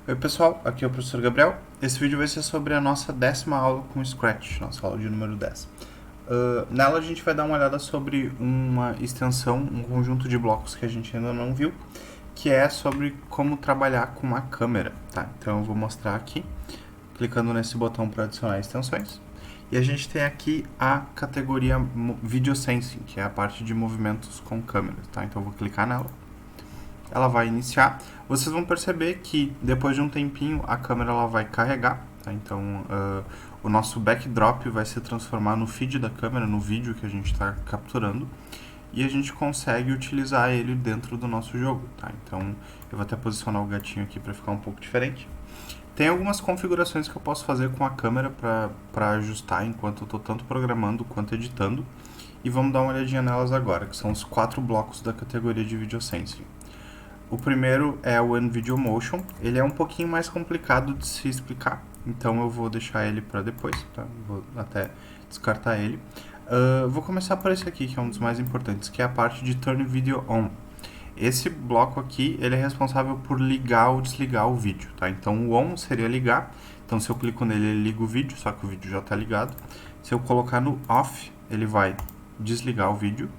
Oi pessoal, aqui é o professor Gabriel. Esse vídeo vai ser sobre a nossa 10ª aula com Scratch, nossa aula de número 10. Nela a gente vai dar uma olhada sobre uma extensão, um conjunto de blocos que a gente ainda não viu, que é sobre como trabalhar com uma câmera, tá? Então eu vou mostrar aqui, clicando nesse botão para adicionar extensões. E a gente tem aqui a categoria Video Sensing, que é a parte de movimentos com câmera, tá? Então eu vou clicar nela. Ela vai iniciar. Vocês vão perceber que depois de um tempinho a câmera ela vai carregar, tá? Então o nosso backdrop vai se transformar no feed da câmera, no vídeo que a gente está capturando, e a gente consegue utilizar ele dentro do nosso jogo, tá? Então eu vou até posicionar o gatinho aqui para ficar um pouco diferente. Tem algumas configurações que eu posso fazer com a câmera para ajustar enquanto eu estou tanto programando quanto editando, e vamos dar uma olhadinha nelas agora, que são os 4 blocos da categoria de Video Sensing. O primeiro é o NVIDIA Motion. Ele é um pouquinho mais complicado de se explicar, então eu vou deixar ele para depois, tá? Vou até descartar ele. Vou começar por esse aqui, que é um dos mais importantes, que é a parte de Turn Video On. Esse bloco aqui, ele é responsável por ligar ou desligar o vídeo, tá? Então o On seria ligar, então se eu clico nele ele liga o vídeo, só que o vídeo já está ligado. Se eu colocar no Off, ele vai desligar o vídeo.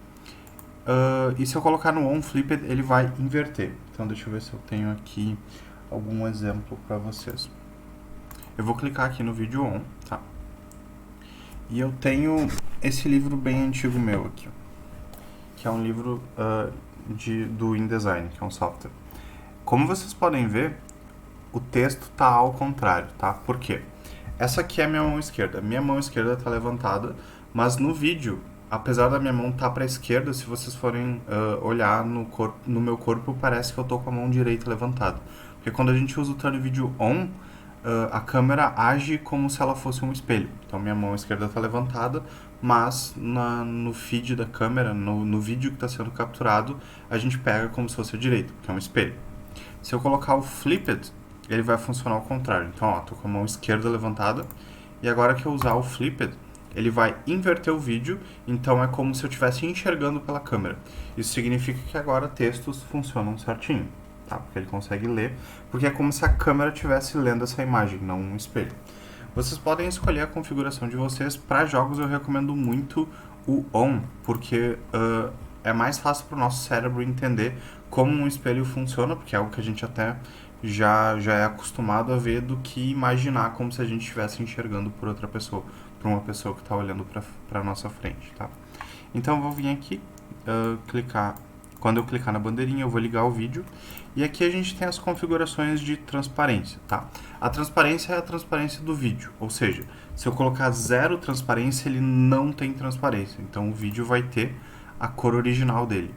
E se eu colocar no On Flipped, ele vai inverter. Então deixa eu ver se eu tenho aqui algum exemplo para vocês. Eu vou clicar aqui no vídeo On, tá? E eu tenho esse livro bem antigo meu aqui, que é um livro do InDesign, que é um software. Como vocês podem ver, o texto está ao contrário, tá? Por quê? Essa aqui é a minha mão esquerda. Minha mão esquerda está levantada, mas no vídeo, apesar da minha mão estar para a esquerda, se vocês forem olhar no meu corpo, parece que eu estou com a mão direita levantada. Porque quando a gente usa o Turn Video On, a câmera age como se ela fosse um espelho. Então minha mão esquerda está levantada, mas no feed da câmera, no vídeo que está sendo capturado, a gente pega como se fosse a direita, que é um espelho. Se eu colocar o Flipped, ele vai funcionar ao contrário. Então, ó, tô com a mão esquerda levantada, e agora que eu usar o Flipped, ele vai inverter o vídeo, então é como se eu estivesse enxergando pela câmera. Isso significa que agora textos funcionam certinho, tá? Porque ele consegue ler, porque é como se a câmera estivesse lendo essa imagem, não um espelho. Vocês podem escolher a configuração de vocês. Para jogos eu recomendo muito o On, porque é mais fácil para o nosso cérebro entender como um espelho funciona, porque é algo que a gente até já é acostumado a ver, do que imaginar como se a gente estivesse enxergando por outra pessoa, por uma pessoa que está olhando para a nossa frente, tá? Então eu vou vir aqui, clicar. Quando eu clicar na bandeirinha, eu vou ligar o vídeo. E aqui a gente tem as configurações de transparência, tá? A transparência é a transparência do vídeo, ou seja, se eu colocar 0 transparência, ele não tem transparência. Então o vídeo vai ter a cor original dele.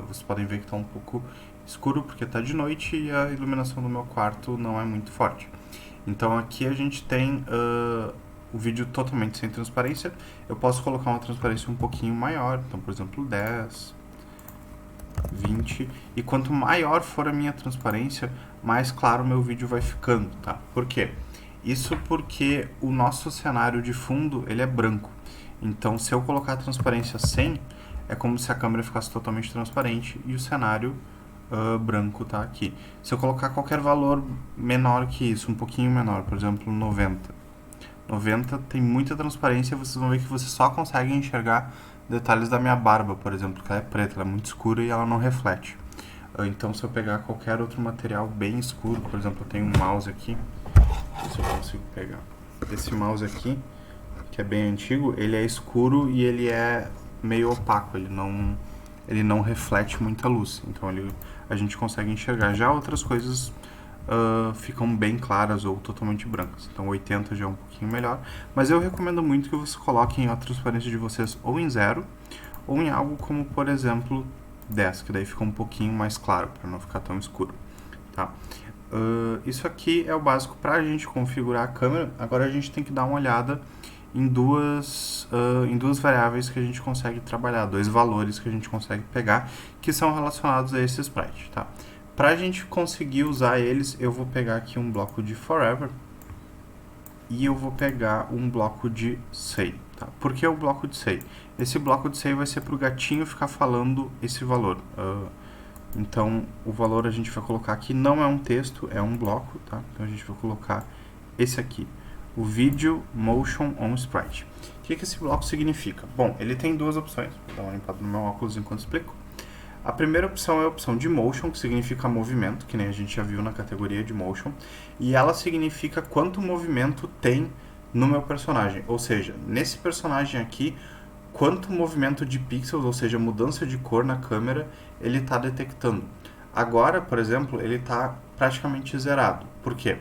Vocês podem ver que está um pouco escuro porque está de noite e a iluminação do meu quarto não é muito forte. Então aqui a gente tem o vídeo totalmente sem transparência. Eu posso colocar uma transparência um pouquinho maior, então por exemplo 10, 20, e quanto maior for a minha transparência, mais claro o meu vídeo vai ficando, tá? Por quê? Isso porque o nosso cenário de fundo, ele é branco. Então se eu colocar a transparência 100, é como se a câmera ficasse totalmente transparente e o cenário branco tá aqui. Se eu colocar qualquer valor menor que isso, um pouquinho menor, por exemplo 90 tem muita transparência, vocês vão ver que vocês só conseguem enxergar detalhes da minha barba, por exemplo, que ela é preta, ela é muito escura e ela não reflete. Então se eu pegar qualquer outro material bem escuro, por exemplo, eu tenho um mouse aqui, não sei se eu consigo pegar. Esse mouse aqui, que é bem antigo, ele é escuro e ele é meio opaco, ele não reflete muita luz, então a gente consegue enxergar. Já outras coisas ficam bem claras ou totalmente brancas, então 80 já é um pouquinho melhor, mas eu recomendo muito que vocês coloquem a transparência de vocês ou em 0 ou em algo como, por exemplo, 10, que daí fica um pouquinho mais claro, para não ficar tão escuro, tá? Isso aqui é o básico para a gente configurar a câmera. Agora a gente tem que dar uma olhada em duas variáveis que a gente consegue trabalhar, dois valores que a gente consegue pegar, que são relacionados a esse sprite, tá? Para a gente conseguir usar eles, eu vou pegar aqui um bloco de forever e eu vou pegar um bloco de say, tá? Por que o bloco de say? Esse bloco de say vai ser para o gatinho ficar falando esse valor. Então, o valor a gente vai colocar aqui, não é um texto, é um bloco, tá? Então, a gente vai colocar esse aqui, o Video Motion on Sprite. O que esse bloco significa? Bom, ele tem duas opções. Vou dar uma limpada no meu óculos enquanto explico. A primeira opção é a opção de Motion, que significa movimento, que nem a gente já viu na categoria de Motion. E ela significa quanto movimento tem no meu personagem. Ou seja, nesse personagem aqui, quanto movimento de pixels, ou seja, mudança de cor na câmera, ele está detectando. Agora, por exemplo, ele está praticamente zerado. Por quê?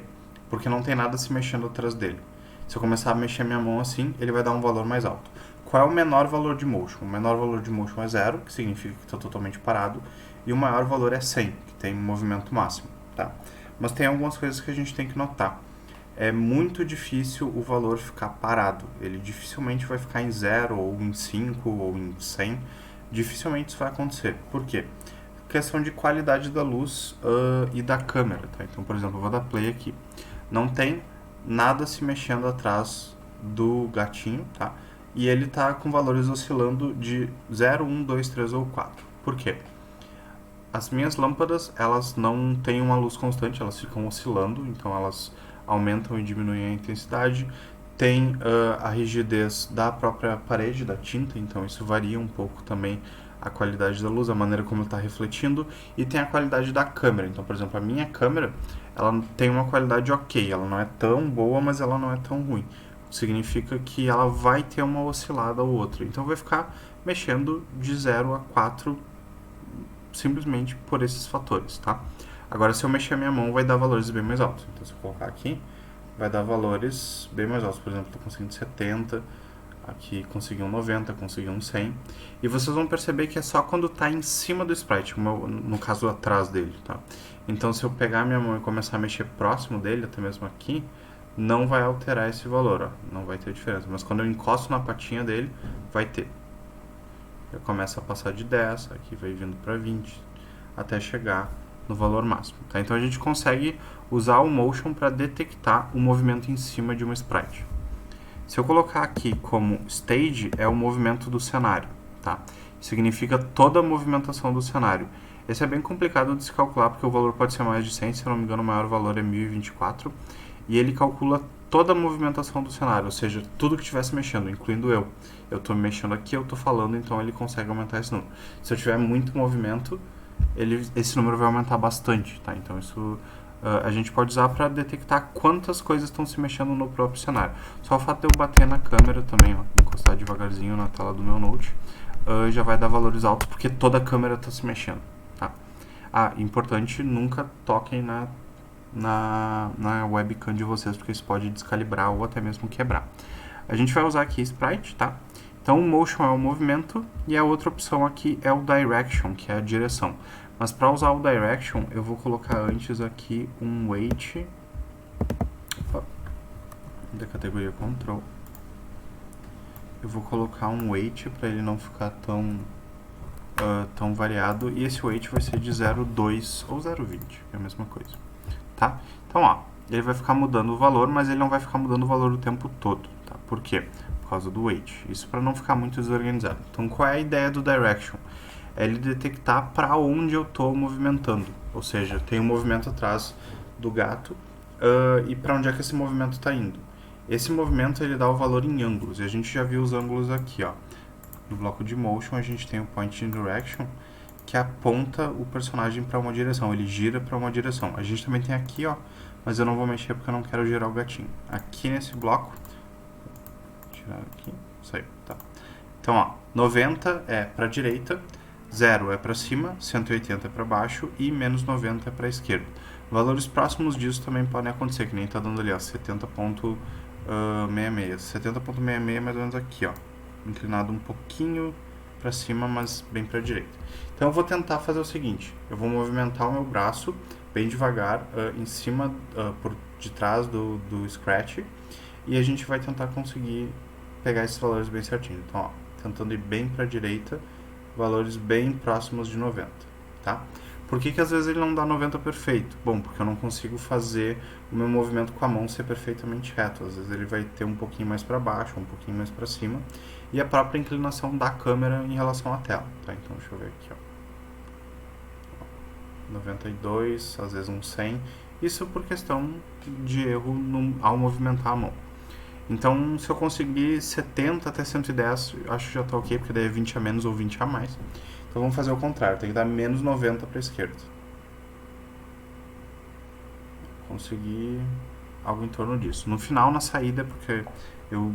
Porque não tem nada se mexendo atrás dele. Se eu começar a mexer minha mão assim, ele vai dar um valor mais alto. Qual é o menor valor de motion? O menor valor de motion é 0, que significa que está totalmente parado, e o maior valor é 100, que tem movimento máximo. Tá? Mas tem algumas coisas que a gente tem que notar. É muito difícil o valor ficar parado. Ele dificilmente vai ficar em 0, ou em 5, ou em 100. Dificilmente isso vai acontecer. Por quê? Questão de qualidade da luz e da câmera. Tá? Então, por exemplo, eu vou dar play aqui. Não tem nada se mexendo atrás do gatinho, tá? E ele está com valores oscilando de 0, 1, 2, 3 ou 4. Por quê? As minhas lâmpadas, elas não têm uma luz constante, elas ficam oscilando, então elas aumentam e diminuem a intensidade. Tem a rigidez da própria parede, da tinta, então isso varia um pouco também a qualidade da luz, a maneira como está refletindo, e tem a qualidade da câmera. Então, por exemplo, a minha câmera, ela tem uma qualidade ok, ela não é tão boa, mas ela não é tão ruim. Significa que ela vai ter uma oscilada ou outra. Então vai ficar mexendo de 0 a 4 simplesmente por esses fatores, tá? Agora, se eu mexer a minha mão, vai dar valores bem mais altos. Então, se eu colocar aqui, vai dar valores bem mais altos. Por exemplo, estou conseguindo 70, aqui consegui um 90, consegui um 100. E vocês vão perceber que é só quando está em cima do sprite, no caso atrás dele, tá? Então, se eu pegar a minha mão e começar a mexer próximo dele, até mesmo aqui, não vai alterar esse valor, ó. Não vai ter diferença. Mas quando eu encosto na patinha dele, vai ter. Eu começo a passar de 10, aqui vai vindo para 20, até chegar no valor máximo. Tá? Então a gente consegue usar o Motion para detectar o movimento em cima de uma sprite. Se eu colocar aqui como Stage, é o movimento do cenário. Tá? Significa toda a movimentação do cenário. Esse é bem complicado de se calcular, porque o valor pode ser mais de 100, se eu não me engano o maior valor é 1024, e ele calcula toda a movimentação do cenário, ou seja, tudo que estivesse mexendo, incluindo eu. Eu estou me mexendo aqui, eu estou falando, então ele consegue aumentar esse número. Se eu tiver muito movimento, esse número vai aumentar bastante, tá? Então isso a gente pode usar para detectar quantas coisas estão se mexendo no próprio cenário. Só o fato de eu bater na câmera também, ó, encostar devagarzinho na tela do meu Note, já vai dar valores altos, porque toda a câmera está se mexendo, tá? Ah, importante, nunca toquem na webcam de vocês, porque isso pode descalibrar ou até mesmo quebrar. A gente vai usar aqui Sprite, tá? Então o Motion é o movimento e a outra opção aqui é o Direction, que é a direção. Mas para usar o Direction, eu vou colocar antes aqui um Weight da categoria Control. Eu vou colocar um Weight para ele não ficar tão variado, e esse Weight vai ser de 0,2 ou 0,20, é a mesma coisa. Tá? Então, ó, ele vai ficar mudando o valor, mas ele não vai ficar mudando o valor o tempo todo. Tá? Por quê? Por causa do weight. Isso para não ficar muito desorganizado. Então, qual é a ideia do direction? É ele detectar para onde eu estou movimentando. Ou seja, tem um movimento atrás do gato e para onde é que esse movimento está indo. Esse movimento ele dá o valor em ângulos. E a gente já viu os ângulos aqui, ó. No bloco de motion a gente tem o point in direction, que aponta o personagem para uma direção, ele gira para uma direção. A gente também tem aqui, ó, mas eu não vou mexer porque eu não quero girar o gatinho. Aqui nesse bloco, vou tirar aqui, saiu, tá. Então, ó, 90 é para direita, 0 é para cima, 180 é para baixo e menos 90 é para esquerda. Valores próximos disso também podem acontecer, que nem tá dando ali, ó, 70.66. 70.66 é mais ou menos aqui, ó, inclinado um pouquinho para cima, mas bem para a direita. Então eu vou tentar fazer o seguinte, eu vou movimentar o meu braço bem devagar em cima, por detrás do Scratch, e a gente vai tentar conseguir pegar esses valores bem certinho. Então, ó, tentando ir bem para a direita, valores bem próximos de 90, tá? Por que às vezes ele não dá 90 perfeito? Bom, porque eu não consigo fazer o meu movimento com a mão ser perfeitamente reto. Às vezes ele vai ter um pouquinho mais para baixo, um pouquinho mais para cima. E a própria inclinação da câmera em relação à tela, tá? Então deixa eu ver aqui, ó. 92, às vezes um 100. Isso por questão de erro ao movimentar a mão. Então, se eu conseguir 70 até 110, eu acho que já está ok, porque daí é 20 a menos ou 20 a mais. Então, vamos fazer o contrário, tem que dar menos 90 para a esquerda. Consegui algo em torno disso. No final, na saída, porque eu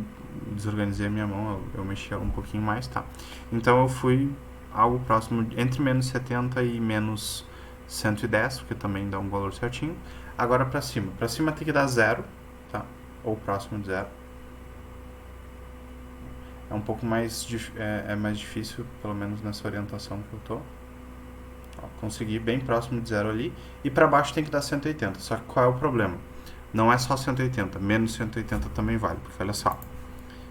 desorganizei a minha mão, eu mexi ela um pouquinho mais, tá? Então, eu fui algo próximo, entre menos 70 e menos 110, porque também dá um valor certinho. Agora para cima. Para cima tem que dar 0, tá? Ou próximo de 0. É um pouco mais, mais difícil, pelo menos nessa orientação que eu tô. Ó, consegui bem próximo de 0 ali. E para baixo tem que dar 180. Só que qual é o problema? Não é só 180, menos 180 também vale. Porque olha só,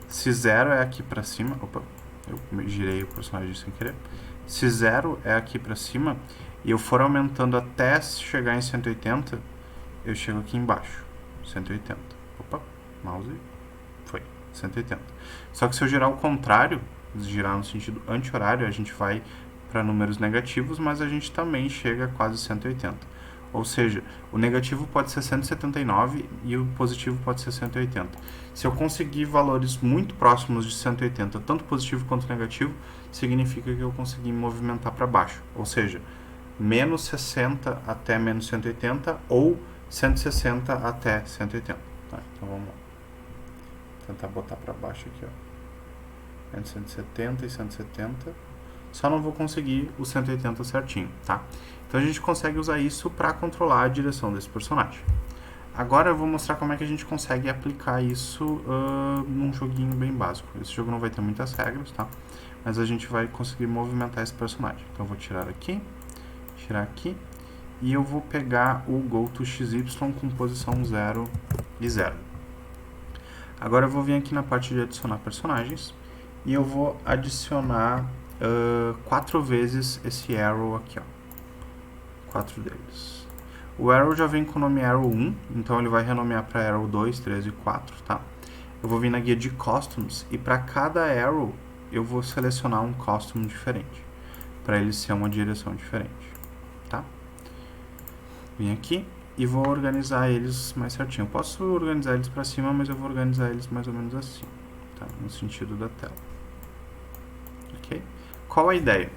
se 0 é aqui para cima... Opa, eu girei o personagem sem querer. Se 0 é aqui para cima e eu for aumentando até chegar em 180, eu chego aqui embaixo. 180. Opa, mouse... Foi. 180. Só que se eu girar o contrário, girar no sentido anti-horário, a gente vai para números negativos, mas a gente também chega a quase 180. Ou seja, o negativo pode ser 179 e o positivo pode ser 180. Se eu conseguir valores muito próximos de 180, tanto positivo quanto negativo, significa que eu consegui movimentar para baixo. Ou seja, menos 60 até menos 180 ou 160 até 180. Tá, então vamos lá. Tentar botar para baixo aqui, ó. Entre 170 e 170. Só não vou conseguir o 180 certinho, tá? Então a gente consegue usar isso para controlar a direção desse personagem. Agora eu vou mostrar como é que a gente consegue aplicar isso num joguinho bem básico. Esse jogo não vai ter muitas regras, tá? Mas a gente vai conseguir movimentar esse personagem. Então eu vou tirar aqui, e eu vou pegar o Go to XY com posição 0 e 0. Agora eu vou vir aqui na parte de adicionar personagens e eu vou adicionar 4 vezes esse arrow aqui, ó. 4 deles. O arrow já vem com o nome arrow 1, então ele vai renomear para arrow 2, 3 e 4, tá? Eu vou vir na guia de costumes e para cada arrow eu vou selecionar um costume diferente, para ele ser uma direção diferente, tá? Vim aqui e vou organizar eles mais certinho. Eu posso organizar eles para cima, mas eu vou organizar eles mais ou menos assim, tá? No sentido da tela. Ok? Qual a ideia?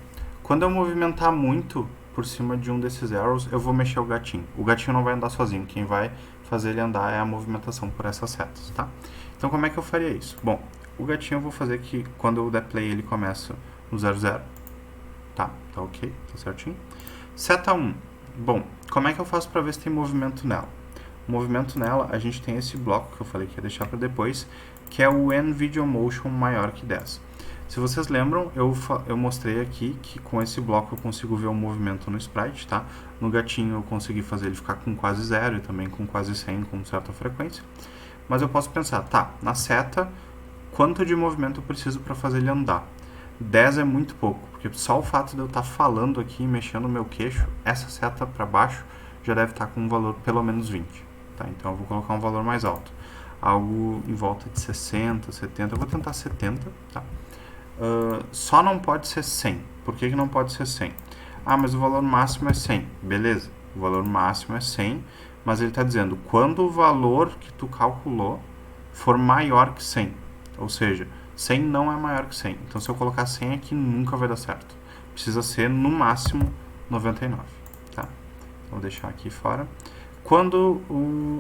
Quando eu movimentar muito por cima de um desses arrows, eu vou mexer o gatinho. O gatinho não vai andar sozinho, quem vai fazer ele andar é a movimentação por essas setas, tá? Então como é que eu faria isso? Bom, o gatinho eu vou fazer que quando eu der play ele começa no 00, tá? Tá ok, tá certinho. Seta 1. Bom, como é que eu faço para ver se tem movimento nela? O movimento nela, a gente tem esse bloco que eu falei que ia deixar para depois, que é o when video motion maior que 10. Se vocês lembram, eu mostrei aqui que com esse bloco eu consigo ver o movimento no sprite, tá? No gatinho eu consegui fazer ele ficar com quase 0 e também com quase 100 com certa frequência. Mas eu posso pensar, tá, na seta, quanto de movimento eu preciso para fazer ele andar? 10 é muito pouco, porque só o fato de eu estar falando aqui, mexendo o meu queixo, essa seta para baixo já deve estar com um valor pelo menos 20. Tá? Então eu vou colocar um valor mais alto. Algo em volta de 60, 70, eu vou tentar 70, tá? Só não pode ser 100. Por que não pode ser 100? Ah, mas o valor máximo é 100. Beleza, o valor máximo é 100, mas ele está dizendo quando o valor que tu calculou for maior que 100. Ou seja, 100 não é maior que 100. Então, se eu colocar 100 aqui, nunca vai dar certo. Precisa ser, no máximo, 99. Tá? Então, vou deixar aqui fora. Quando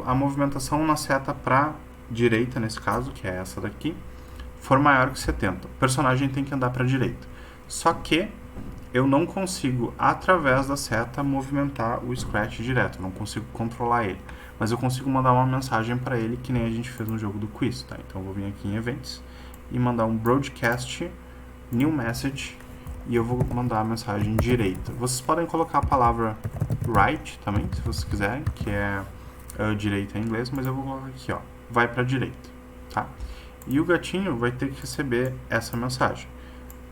a movimentação na seta para direita, nesse caso, que é essa daqui, for maior que 70, o personagem tem que andar para a direita. Só que eu não consigo, através da seta, movimentar o Scratch direto. Não consigo controlar ele. Mas eu consigo mandar uma mensagem para ele, que nem a gente fez no jogo do quiz. Tá? Então eu vou vir aqui em Events e mandar um Broadcast New Message e eu vou mandar a mensagem direita. Vocês podem colocar a palavra right também, se vocês quiserem, que é direita em inglês, mas eu vou colocar aqui, ó, vai para a direita. Tá? E o gatinho vai ter que receber essa mensagem.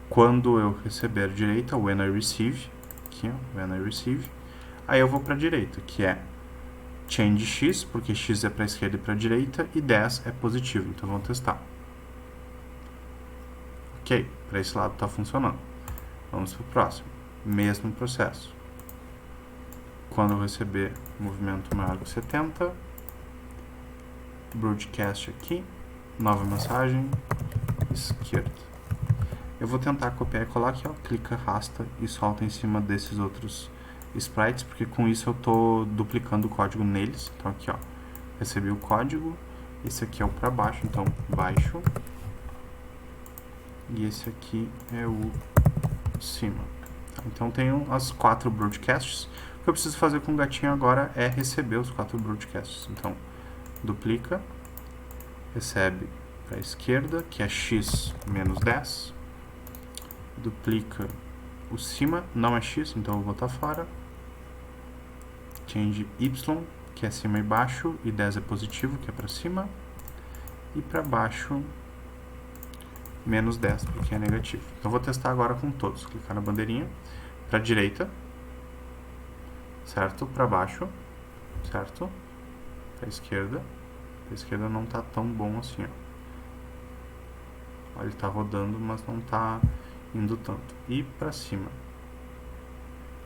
Quando eu receber direita, when I receive, aqui, ó, when I receive, aí eu vou para a direita, que é change x, porque x é para a esquerda e para a direita, e 10 é positivo, então vamos testar. Ok, para esse lado está funcionando. Vamos para o próximo, mesmo processo. quando eu receber movimento maior que 70, broadcast aqui, nova mensagem, esquerda. Eu vou tentar copiar e colar aqui, ó, clica, arrasta e solta em cima desses outros sprites, porque com isso eu estou duplicando o código neles. Então aqui, ó, recebi o código, esse aqui é o para baixo, então baixo, e esse aqui é o cima. Então tenho as 4 broadcasts. O que eu preciso fazer com o gatinho agora é receber os 4 broadcasts. Então duplica, recebe para a esquerda, que é x menos 10, duplica o cima, não é x, então eu vou botar fora, change y, que é cima e baixo, e 10 é positivo, que é para cima, e para baixo menos 10, porque é negativo. Então vou testar agora com todos, clicar na bandeirinha, para a direita, certo, para baixo, certo, para a esquerda não está tão bom assim, ó. Ele está rodando, mas não está indo tanto. E para cima.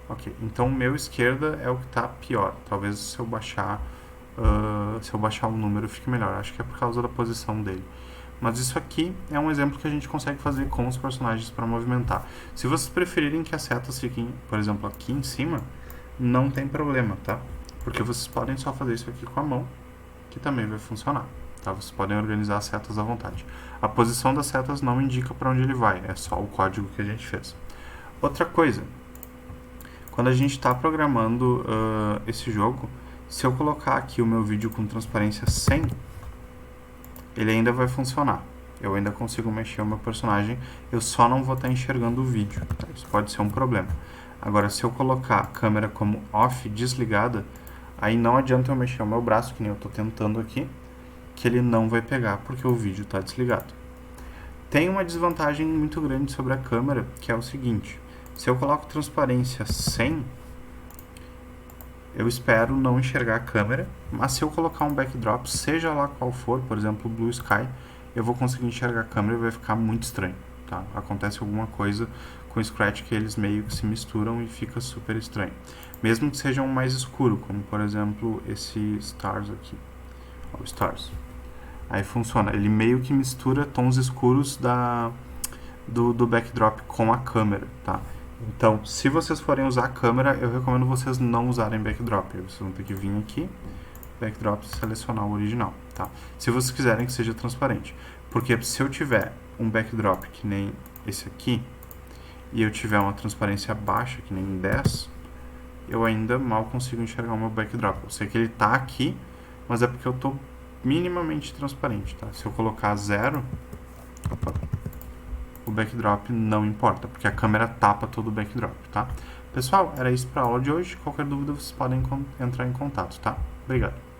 Ok, então o meu esquerda é o que está pior. Talvez se eu baixar o número fique melhor. Acho que é por causa da posição dele. Mas isso aqui é um exemplo que a gente consegue fazer com os personagens para movimentar. Se vocês preferirem que as setas fiquem, por exemplo, aqui em cima, não tem problema, tá? Porque vocês podem só fazer isso aqui com a mão, que também vai funcionar. Tá? Vocês podem organizar as setas à vontade. A posição das setas não indica para onde ele vai, é só o código que a gente fez. Outra coisa, quando a gente está programando esse jogo, se eu colocar aqui o meu vídeo com transparência 100, ele ainda vai funcionar. Eu ainda consigo mexer o meu personagem, eu só não vou estar enxergando o vídeo. Tá? Isso pode ser um problema. Agora, se eu colocar a câmera como off, desligada, aí não adianta eu mexer o meu braço, que nem eu estou tentando aqui, que ele não vai pegar, porque o vídeo está desligado. Tem uma desvantagem muito grande sobre a câmera, que é o seguinte: se eu coloco transparência 100, eu espero não enxergar a câmera, mas se eu colocar um backdrop, seja lá qual for, por exemplo, Blue Sky, eu vou conseguir enxergar a câmera e vai ficar muito estranho. Tá? Acontece alguma coisa com o Scratch que eles meio que se misturam e fica super estranho. Mesmo que sejam mais escuro, como por exemplo esse Stars aqui. Ó, Stars. Aí funciona, ele meio que mistura tons escuros do backdrop com a câmera, tá? Então, se vocês forem usar a câmera, eu recomendo vocês não usarem backdrop. Vocês vão ter que vir aqui, backdrop, selecionar o original, tá? Se vocês quiserem que seja transparente. Porque se eu tiver um backdrop que nem esse aqui, e eu tiver uma transparência baixa, que nem 10, eu ainda mal consigo enxergar o meu backdrop. Eu sei que ele tá aqui, mas é porque eu tô minimamente transparente, tá? Se eu colocar 0, o backdrop não importa, porque a câmera tapa todo o backdrop, tá? Pessoal, era isso para a aula de hoje. Qualquer dúvida vocês podem entrar em contato, tá? Obrigado.